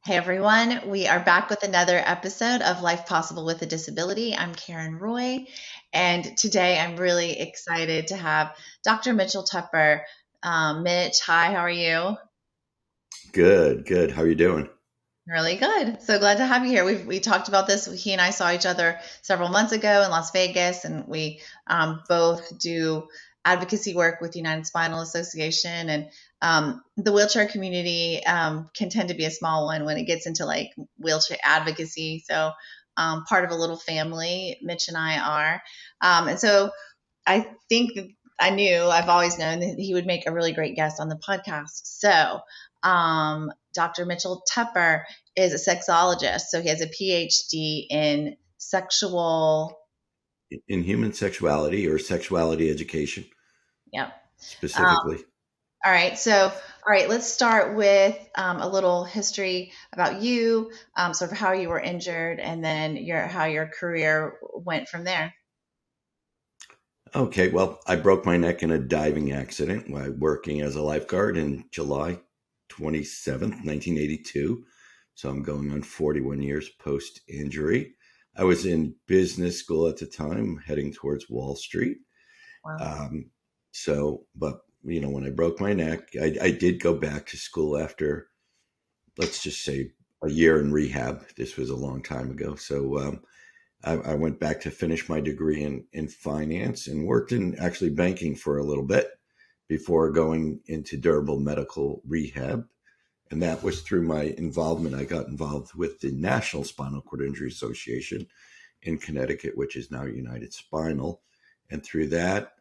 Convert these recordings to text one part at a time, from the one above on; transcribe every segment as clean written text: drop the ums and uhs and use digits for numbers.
Hey everyone, we are back with another episode of Life Possible with a Disability. I'm Karen Roy, and today I'm really excited to have Dr. Mitchell Tepper. Mitch, hi, how are you? Good, good. How are you doing? Really good. So glad to have you here. We talked about this. He and I saw each other several months ago in Las Vegas, and we both do advocacy work with United Spinal Association. And the wheelchair community can tend to be a small one when it gets into like wheelchair advocacy. So part of a little family, Mitch and I are. And so I think that I've always known that he would make a really great guest on the podcast. So, Dr. Mitchell Tepper is a sexologist. So he has a PhD in sexual. In human sexuality or sexuality education Yep. specifically? All right. So, all right, let's start with a little history about you, sort of how you were injured, and then how your career went from there. Okay, well, I broke my neck in a diving accident while working as a lifeguard in July 27th, 1982. So I'm going on 41 years post injury. I was in business school at the time, heading towards Wall Street. Wow. Um, but when I broke my neck, I did go back to school after, let's just say, a year in rehab. This was a long time ago. So I went back to finish my degree in finance and worked in actually banking for a little bit before going into durable medical rehab. And that was through my involvement. I got involved with the National Spinal Cord Injury Association in Connecticut, which is now United Spinal. And through that,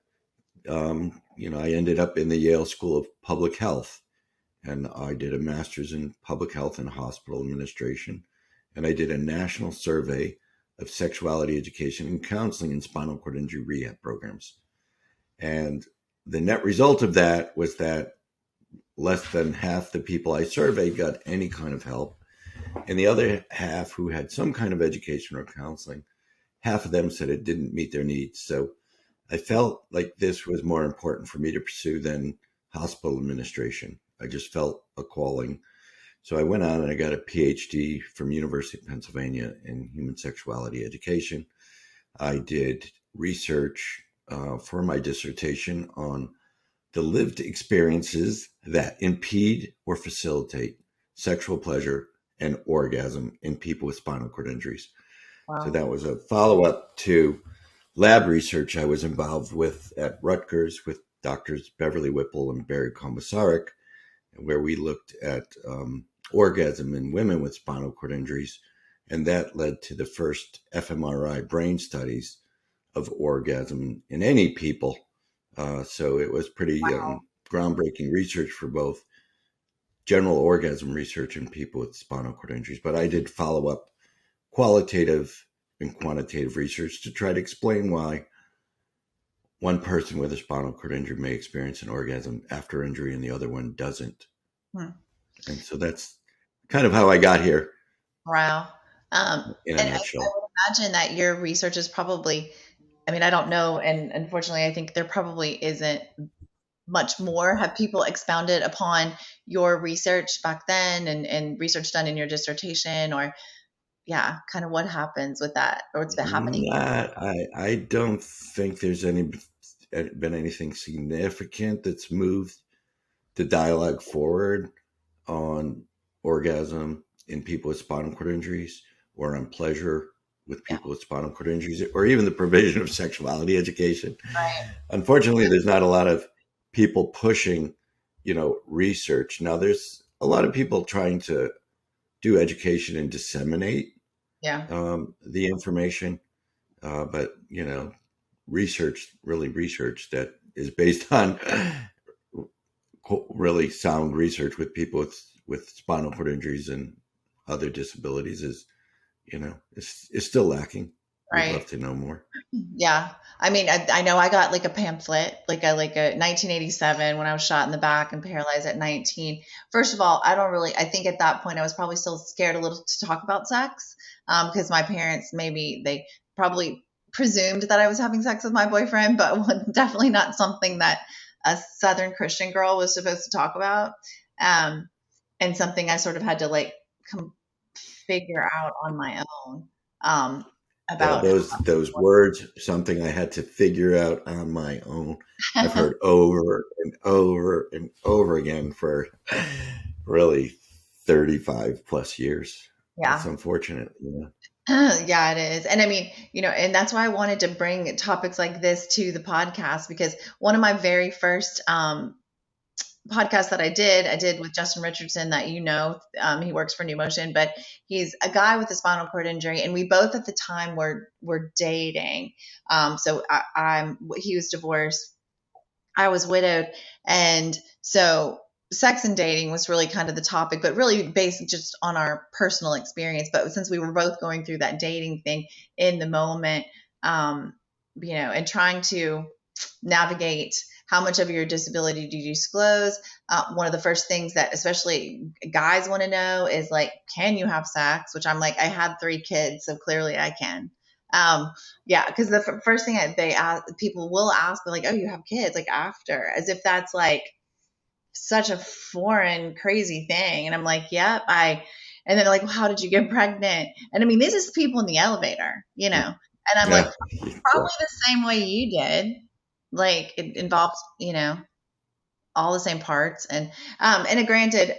I ended up in the Yale School of Public Health. And I did a master's in public health and hospital administration. And I did a national survey of sexuality education and counseling in spinal cord injury rehab programs. And the net result of that was that less than half the people I surveyed got any kind of help. And the other half who had some kind of education or counseling, half of them said it didn't meet their needs. So I felt like this was more important for me to pursue than hospital administration. I just felt a calling. So I went on and I got a PhD from University of Pennsylvania in Human Sexuality Education. I did research for my dissertation on the lived experiences that impede or facilitate sexual pleasure and orgasm in people with spinal cord injuries. So Wow. that was a follow-up to lab research I was involved with at Rutgers with doctors Beverly, Whipple, and Komisaruk, where we looked at orgasm in women with spinal cord injuries. And that led to the first fMRI brain studies of orgasm in any people. So it was pretty groundbreaking research for both general orgasm research in people with spinal cord injuries. But I did follow up qualitative and quantitative research to try to explain why one person with a spinal cord injury may experience an orgasm after injury and the other one doesn't. Hmm. And so that's kind of how I got here Wow. in a And I nutshell. would imagine that your research is probably, I mean, I don't know. And unfortunately, I think there probably isn't much more. Have people expounded upon your research back then and research done in your dissertation or, yeah, kind of what happens with that or what's been happening? I don't think there's been anything significant that's moved the dialogue forward on orgasm in people with spinal cord injuries or on pleasure with Yeah. people with spinal cord injuries or even the provision of sexuality education. Right. Unfortunately, there's not a lot of people pushing, research. Now there's a lot of people trying to do education and disseminate Yeah. the information, but research that is based on really sound research with people with spinal cord injuries and other disabilities is still lacking. We'd Right. love to know more. Yeah. I mean, I know I got like a pamphlet, like a 1987 when I was shot in the back and paralyzed at 19. First of all, I think at that point I was probably still scared a little to talk about sex because my parents, maybe they probably presumed that I was having sex with my boyfriend, but definitely not something that a Southern Christian girl was supposed to talk about. Um, and something I sort of had to like figure out on my own Yeah, about those words, something I had to figure out on my own. I've heard over and over and over again for really 35 plus years. It's yeah. unfortunate, Yeah, it is. And I mean, and that's why I wanted to bring topics like this to the podcast, because one of my very first podcasts that I did with Justin Richardson, that he works for New Motion, but he's a guy with a spinal cord injury, and we both at the time were dating. So he was divorced, I was widowed, and so sex and dating was really kind of the topic, but really based just on our personal experience. But since we were both going through that dating thing in the moment, and trying to navigate how much of your disability do you disclose. One of the first things that especially guys want to know is like, can you have sex? Which I'm like, I had 3 kids, so clearly I can. Yeah, because the first thing people will ask, like, oh, you have kids, like after, as if that's like such a foreign, crazy thing. And I'm like, yep, and then like, well, how did you get pregnant? And I mean, this is people in the elevator, and I'm like, Yeah. probably the same way you did. Like it involves, all the same parts. And granted,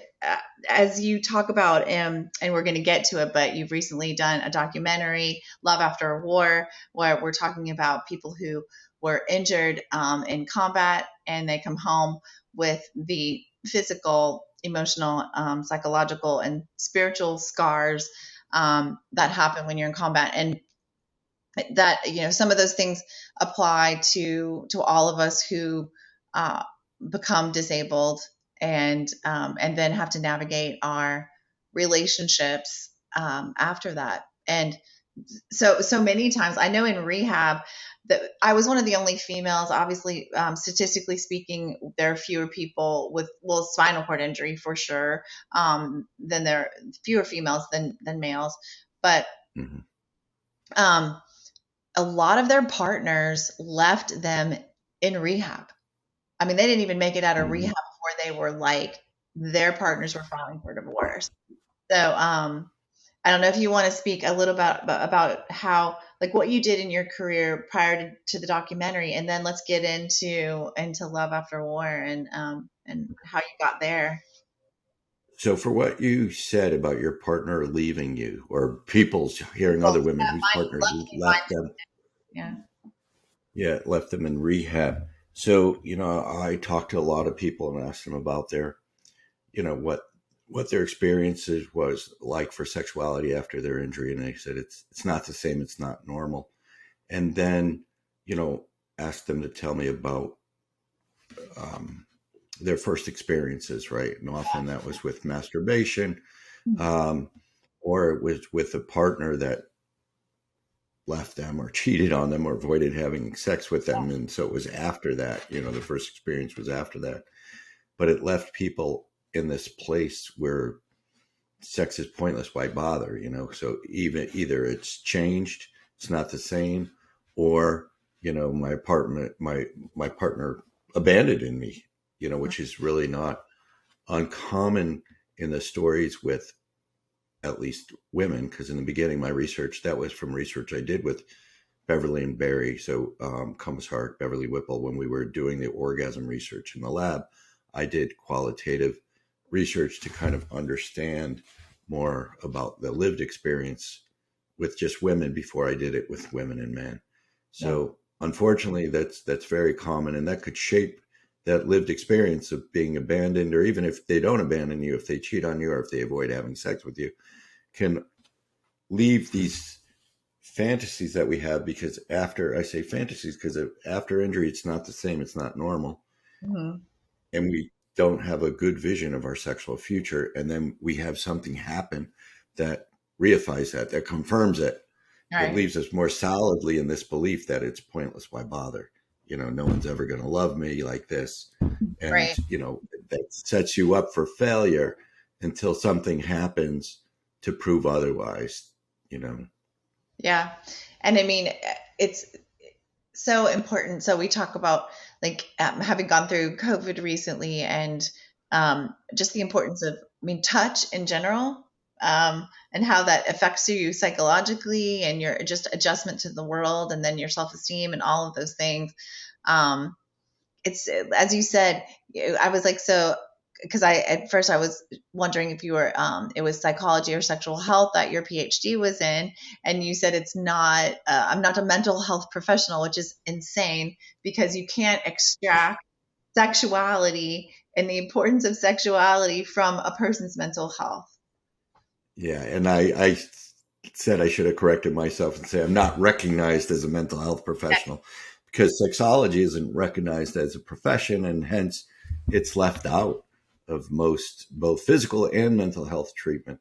as you talk about, and we're going to get to it, but you've recently done a documentary, Love After a War, where we're talking about people who were injured in combat, and they come home with the physical, emotional, psychological, and spiritual scars that happen when you're in combat. And that, some of those things apply to all of us who uh, become disabled, and then have to navigate our relationships after that. And so many times, I know in rehab that I was one of the only females. Obviously, statistically speaking, there are fewer people with spinal cord injury for sure. Then there are fewer females than males, but Mhm. A lot of their partners left them in rehab. I mean, they didn't even make it out of Mhm. rehab before they were like, their partners were filing for divorce. So, I don't know if you want to speak a little about how, like, what you did in your career prior to the documentary, and then let's get into Love After War, and how you got there. So, for what you said about your partner leaving you, or people's hearing Well, other women whose mine, partners lucky left mine, them, yeah. yeah, left them in rehab. So, I talked to a lot of people and asked them about their, what their experiences was like for sexuality after their injury, and they said it's not the same, it's not normal. And then, you know, asked them to tell me about um, their first experiences, right? And often that was with masturbation, um, or it was with a partner that left them or cheated on them or avoided having sex with them. And so it was after that, the first experience was after that. But it left people in this place where sex is pointless. Why bother? So either it's changed, it's not the same, or, my partner abandoned me, which is really not uncommon in the stories with at least women. Because in the beginning, my research, that was from research I did with Beverly and Barry. So Komisaruk, Beverly, Whipple, when we were doing the orgasm research in the lab, I did qualitative research to kind of understand more about the lived experience with just women before I did it with women and men. So unfortunately, that's very common, and that could shape that lived experience of being abandoned, or even if they don't abandon you, if they cheat on you, or if they avoid having sex with you, can leave these fantasies that we have. Because after, I say fantasies because after injury, it's not the same, it's not normal, Mm-hmm. and we don't have a good vision of our sexual future. And then we have something happen that reifies that confirms it, All that right. leaves us more solidly in this belief that it's pointless. Why bother? No one's ever going to love me like this. And, Right. that sets you up for failure until something happens to prove otherwise, Yeah. And I mean, it's so important. So we talk about like having gone through COVID recently, and just the importance of, I mean, touch in general. and how that affects you psychologically and your just adjustment to the world, and then your self-esteem and all of those things. Um, it's, as you said, I was like, so, because at first I was wondering if you were, it was psychology or sexual health that your PhD was in, and you said it's not. I'm not a mental health professional, which is insane because you can't extract sexuality and the importance of sexuality from a person's mental health. Yeah, and I said I should have corrected myself and say I'm not recognized as a mental health professional because sexology isn't recognized as a profession, and hence it's left out of most both physical and mental health treatment,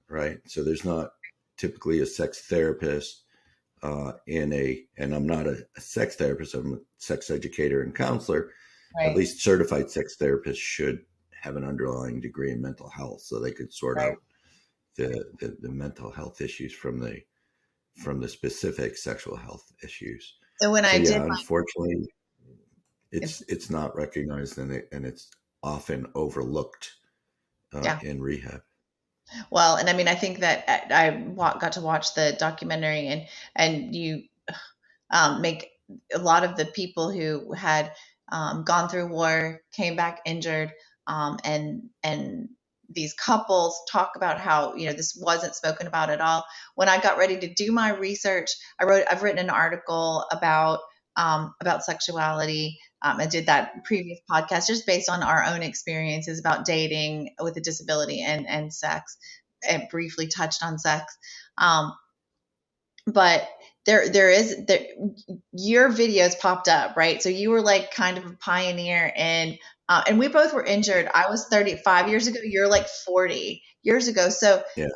right? So there's not typically a sex therapist and I'm not a sex therapist, I'm a sex educator and counselor. At Right. least certified sex therapists should have an underlying degree in mental health so they could sort Right. out the mental health issues from the specific sexual health issues. So when So I did yeah, unfortunately, it's it's not recognized and it's often overlooked yeah. in rehab. Well, and I mean, I think that got to watch the documentary, and you make a lot of the people who had gone through war, came back injured, and these couples talk about how this wasn't spoken about at all. When I got ready to do my research, I've written an article about sexuality. I did that previous podcast just based on our own experiences about dating with a disability and sex. It briefly touched on sex. Um, but there your videos popped up, right? So you were like kind of a pioneer, and we both were injured. I was 35 years ago, you're like 40 years ago. So Yeah,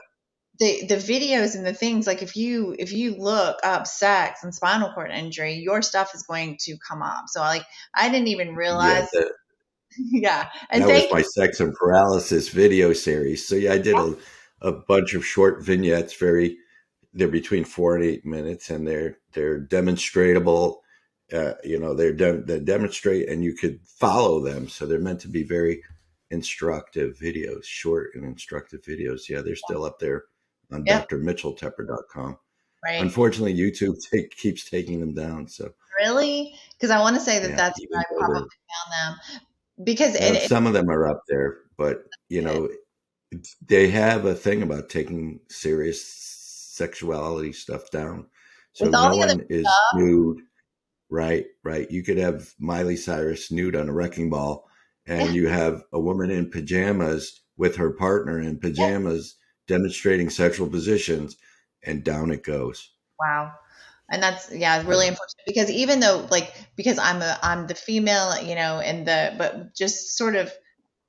the videos and the things, like if you look up sex and spinal cord injury, your stuff is going to come up. So like I didn't even yeah. realize. Yeah, and That was thank you. my sex and paralysis video series. So yeah, I did a bunch of short vignettes. They're between 4 and 8 minutes, and they're demonstratable. They demonstrate, and you could follow them. So they're meant to be very instructive videos, short and instructive videos. Yeah, they're still up there on Yep, drmitchelltepper.com. right. Unfortunately, YouTube keeps taking them down. So Really? Because I want to say that yeah, that's where even I though probably found them. Because some of them are up there, but they have a thing about taking serious sexuality stuff down. So with all no the other one is stuff, nude, right? Right. You could have Miley Cyrus nude on a wrecking ball, yeah, and you have a woman in pajamas with her partner in yeah. pajamas demonstrating sexual positions, and down it goes. Wow. And that's, yeah, really Yeah. unfortunate because even though, like, because I'm the female, and but just sort of,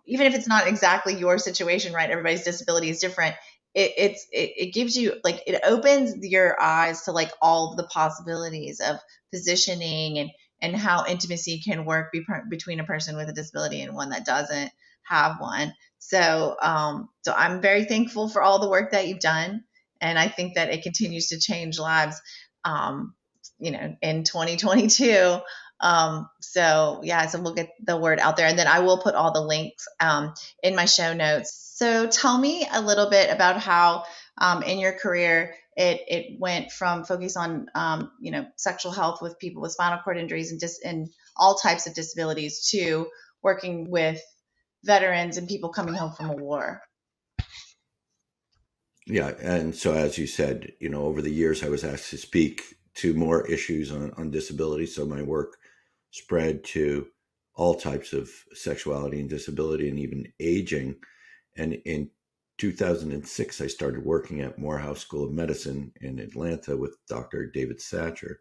even if it's not exactly your situation, right? Everybody's disability is different. It gives you, like, it opens your eyes to like all of the possibilities of positioning and how intimacy can work between a person with a disability and one that doesn't have one. So I'm very thankful for all the work that you've done, and I think that it continues to change lives. Um, in 2022. So yeah, so we'll get the word out there, and then I will put all the links in my show notes. So tell me a little bit about how in your career it went from focus on sexual health with people with spinal cord injuries and all types of disabilities to working with veterans and people coming home from a war. Yeah. And so, as you said, over the years, I was asked to speak to more issues on disability. So my work spread to all types of sexuality and disability and even aging. And in 2006, I started working at Morehouse School of Medicine in Atlanta with Dr. David Satcher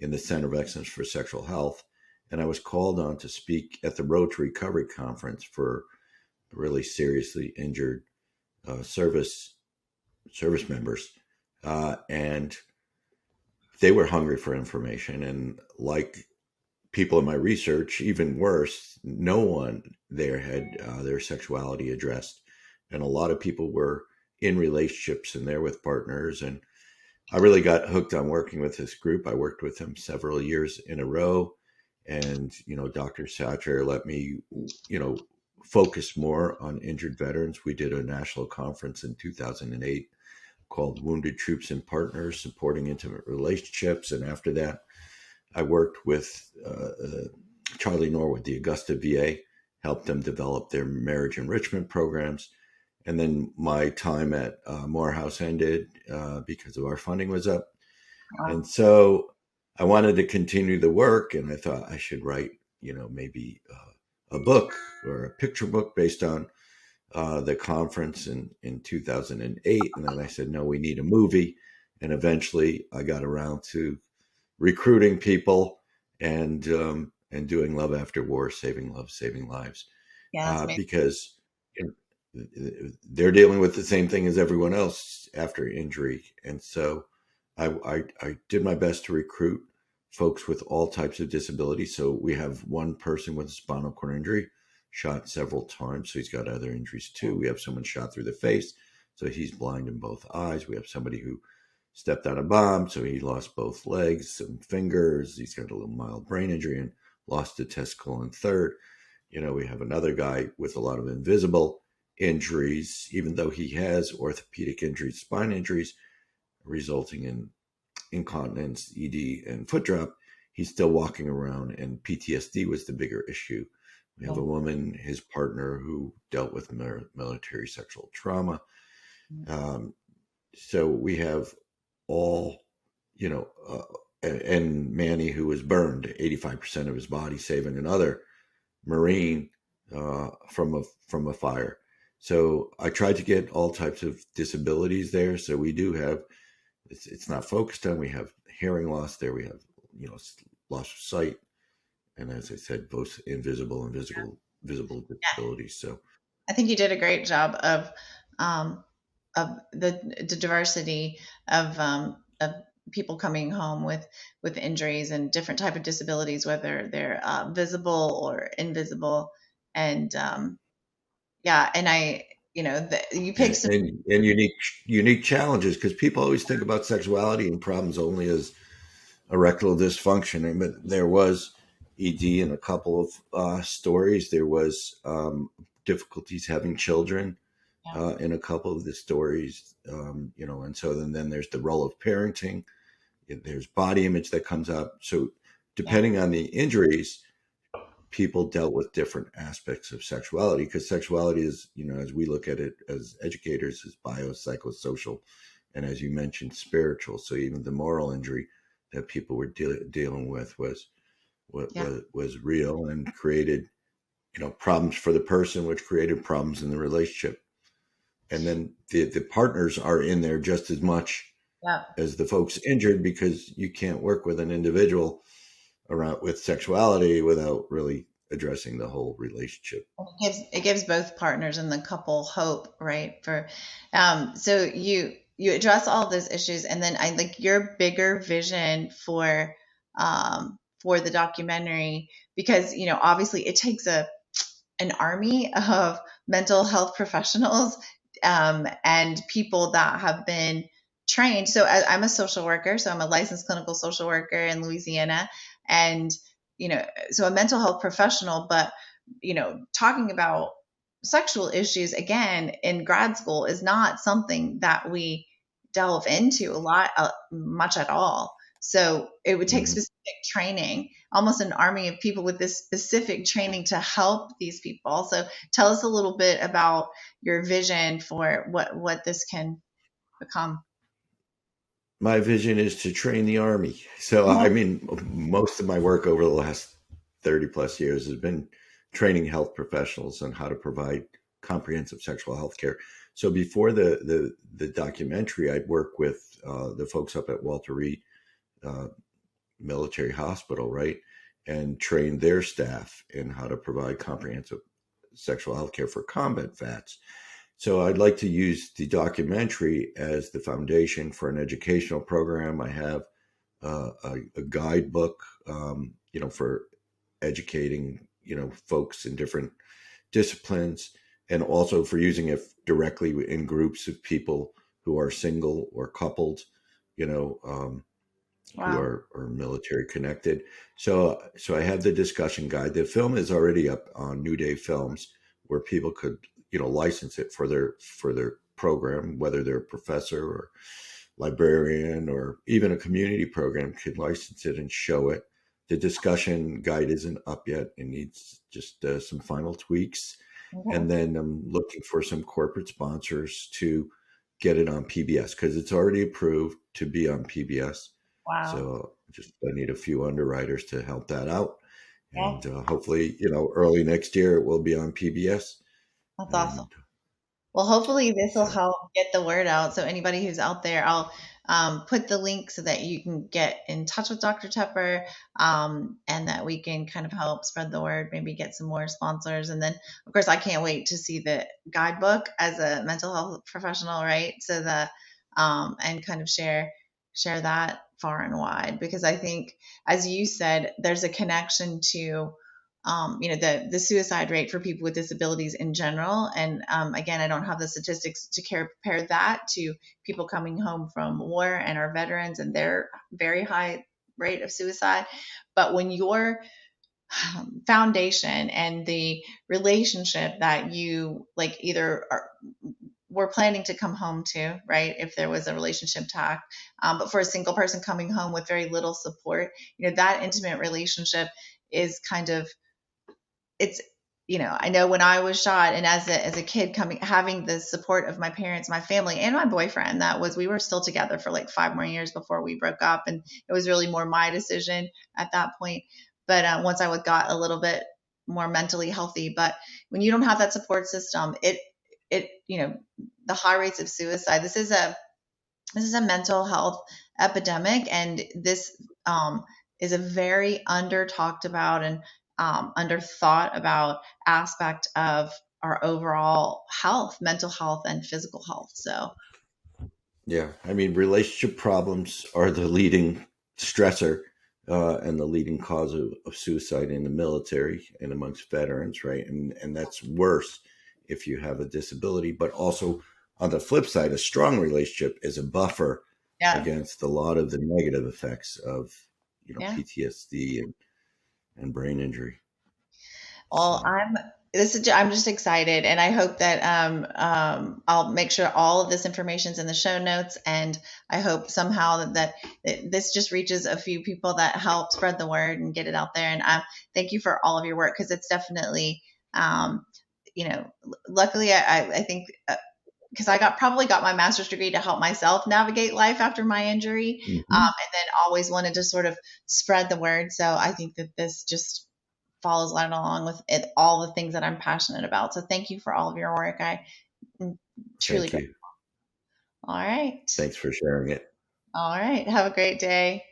in the Center of Excellence for Sexual Health. And I was called on to speak at the Road to Recovery Conference for really seriously injured uh, service service members. And they were hungry for information. And like people in my research, even worse, no one there had their sexuality addressed. And a lot of people were in relationships and there with partners. And I really got hooked on working with this group. I worked with them several years in a row. And, Dr. Satcher let me, focus more on injured veterans. We did a national conference in 2008 called Wounded Troops and Partners, Supporting Intimate Relationships. And after that, I worked with Charlie Norwood, the Augusta VA, helped them develop their marriage enrichment programs. And then my time at Morehouse ended because of our funding was up. Wow. And so I wanted to continue the work, and I thought I should write, maybe a book or a picture book based on the conference in 2008. And then I said, no, we need a movie. And eventually I got around to recruiting people and doing Love After War, Saving Love, Saving Lives, Yeah, that's amazing. because they're dealing with the same thing as everyone else after injury. And so I did my best to recruit folks with all types of disabilities. So we have one person with a spinal cord injury, shot several times, so he's got other injuries too. We have someone shot through the face, so he's blind in both eyes. We have somebody who stepped on a bomb, so he lost both legs and fingers. He's got a little mild brain injury and lost a testicle and third. We have another guy with a lot of invisible injuries, even though he has orthopedic injuries, spine injuries, resulting in incontinence, ED, and foot drop. He's still walking around, and PTSD was the bigger issue. We have a woman, his partner, who dealt with military sexual trauma. So we have all, and Manny, who was burned 85% of his body, saving another Marine from a fire. So I tried to get all types of disabilities there. So we do have, it's not focused on. We have hearing loss there. We have, loss of sight. And as I said, both invisible and visible disabilities. So I think you did a great job of the diversity of people coming home with injuries and different type of disabilities, whether they're visible or invisible. And yeah, and you picked some. and unique challenges, because people always think about sexuality and problems only as erectile dysfunction. But there was ED in a couple of stories. There was difficulties having children in a couple of the stories, and so then there's the role of parenting. There's body image that comes up. So depending on the injuries, people dealt with different aspects of sexuality, because sexuality is, as we look at it as educators, is biopsychosocial, and as you mentioned, spiritual. So even the moral injury that people were dealing with was real and created, problems for the person, which created problems in the relationship. And then the partners are in there just as much as the folks injured, because you can't work with an individual around with sexuality without really addressing the whole relationship. It gives both partners and the couple hope, right? So you address all of those issues, and then I like your bigger vision for the documentary, because obviously it takes an army of mental health professionals and people that have been trained. So I'm a social worker, so I'm a licensed clinical social worker in Louisiana, and so a mental health professional, but talking about sexual issues again in grad school is not something that we delve into much at all. So it would take specific training, almost an army of people with this specific training to help these people. So tell us a little bit about your vision for what this can become. My vision is to train the Army. So, I mean, most of my work over the last 30 plus years has been training health professionals on how to provide comprehensive sexual health care. So before the documentary, I'd work with the folks up at Walter Reed Military Hospital, right? And train their staff in how to provide comprehensive sexual health care for combat vets. So I'd like to use the documentary as the foundation for an educational program. I have a guidebook, for educating, folks in different disciplines, and also for using it directly in groups of people who are single or coupled, who are military connected. So I have the discussion guide. The film is already up on New Day Films, where people could, license it for their program, whether they're a professor or librarian or even a community program could license it and show it. The discussion guide isn't up yet. It needs just some final tweaks. Okay. And then I'm looking for some corporate sponsors to get it on PBS because it's already approved to be on PBS. Wow. So I need a few underwriters to help that out. Yeah, And hopefully, early next year it will be on PBS. that's awesome. And Well, hopefully this will so, help get the word out. So anybody who's out there, I'll put the link so that you can get in touch with Dr. Tepper, and that we can kind of help spread the word, maybe get some more sponsors. And then, of course, I can't wait to see the guidebook as a mental health professional, right? So the and kind of share that far and wide, because I think, as you said, there's a connection to the suicide rate for people with disabilities in general. And again, I don't have the statistics to compare that to people coming home from war and our veterans and their very high rate of suicide. But when your foundation and the relationship that you like either were planning to come home to, right? If there was a relationship talk, but for a single person coming home with very little support, that intimate relationship is kind of, it's, I know when I was shot, and as a kid having the support of my parents, my family, and my boyfriend, we were still together for like 5 more years before we broke up, and it was really more my decision at that point. But once I got a little bit more mentally healthy, but when you don't have that support system, the high rates of suicide. This is a mental health epidemic, and this is a very under talked about and under thought about aspect of our overall health, mental health, and physical health. So, yeah, I mean, relationship problems are the leading stressor and the leading cause of suicide in the military and amongst veterans, right? And that's worse if you have a disability. But also, on the flip side, a strong relationship is a buffer yeah, against a lot of the negative effects of, yeah. PTSD and brain injury. Well, So, I'm just excited, and I hope that I'll make sure all of this information is in the show notes, and I hope somehow that this just reaches a few people that help spread the word and get it out there. And thank you for all of your work, because it's definitely, um, luckily I think. Because I probably got my master's degree to help myself navigate life after my injury, mhm. and then always wanted to sort of spread the word. So I think that this just follows right along with it, all the things that I'm passionate about. So thank you for all of your work. I truly Thank great. you. All right. Thanks for sharing it. All right. Have a great day.